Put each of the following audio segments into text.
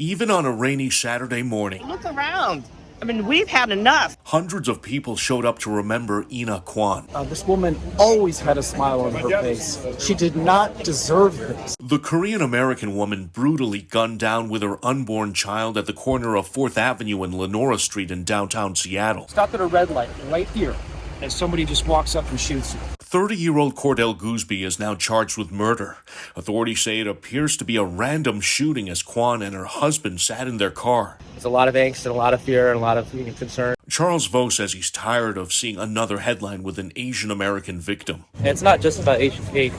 even on a rainy Saturday morning. Look around. I mean, we've had enough. Hundreds of people showed up to remember Eina Kwon. This woman always had a smile on her face. She did not deserve this. The Korean-American woman brutally gunned down with her unborn child at the corner of 4th Avenue and Lenora Street in downtown Seattle. Stopped at a red light right here, and somebody just walks up and shoots you. 30-year-old Cordell Gooseby is now charged with murder. Authorities say it appears to be a random shooting as Kwon and her husband sat in their car. There's a lot of angst and a lot of fear and a lot of concern. Charles Vo says he's tired of seeing another headline with an Asian-American victim. And it's not just about Asian hate.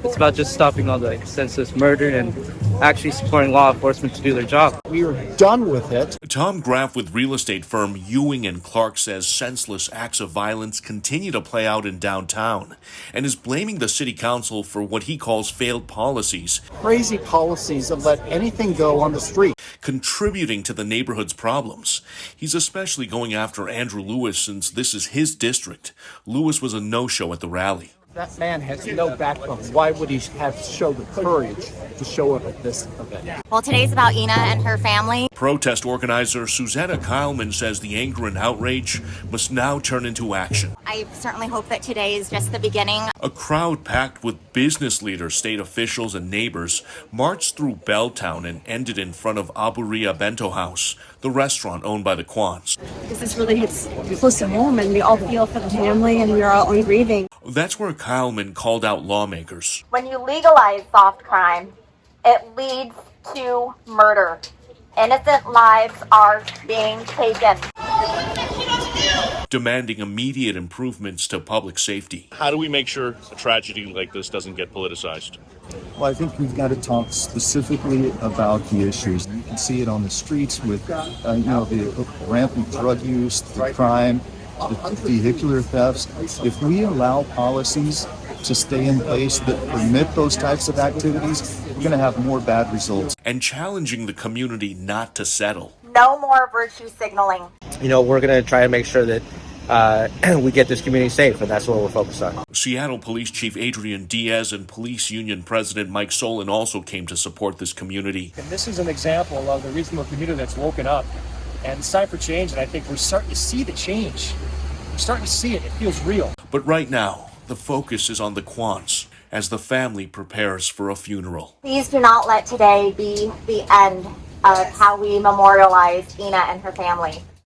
It's about just stopping all the senseless murder and actually supporting law enforcement to do their job. We are done with it. Tom Graff with real estate firm Ewing and Clark says senseless acts of violence continue to play out in downtown and is blaming the city council for what he calls failed policies. Crazy policies of let anything go on the street. Contributing to the neighborhood's problems. He's especially going after Andrew Lewis since this is his district. Lewis was a no-show at the rally. That man has no backbone. Why would he have shown the courage to show up at this event? Well, today's about Eina and her family. Protest organizer Susanna Keilman says the anger and outrage must now turn into action. I certainly hope that today is just the beginning. A crowd packed with business leaders, state officials, and neighbors marched through Belltown and ended in front of Aburia Bento House, the restaurant owned by the Kwons. This really hits close to home, and we all feel for the family, and we're all grieving. That's where Keilman called out lawmakers. When you legalize soft crime, it leads to murder. Innocent lives are being taken. Demanding immediate improvements to public safety. How do we make sure a tragedy like this doesn't get politicized? Well, I think we've got to talk specifically about the issues. You can see it on the streets with, the rampant drug use, the crime, the vehicular thefts. If we allow policies to stay in place that permit those types of activities, we're going to have more bad results. And challenging the community not to settle. No more virtue signaling. We're going to try to make sure that we get this community safe, and that's what we're focused on. Seattle Police Chief Adrian Diaz and Police Union President Mike Solan also came to support this community. And this is an example of the reasonable community that's woken up. And it's time for change, and I think we're starting to see the change. We're starting to see it. It feels real. But right now, the focus is on the Kwons as the family prepares for a funeral. Please do not let today be the end of how we memorialize Eina and her family.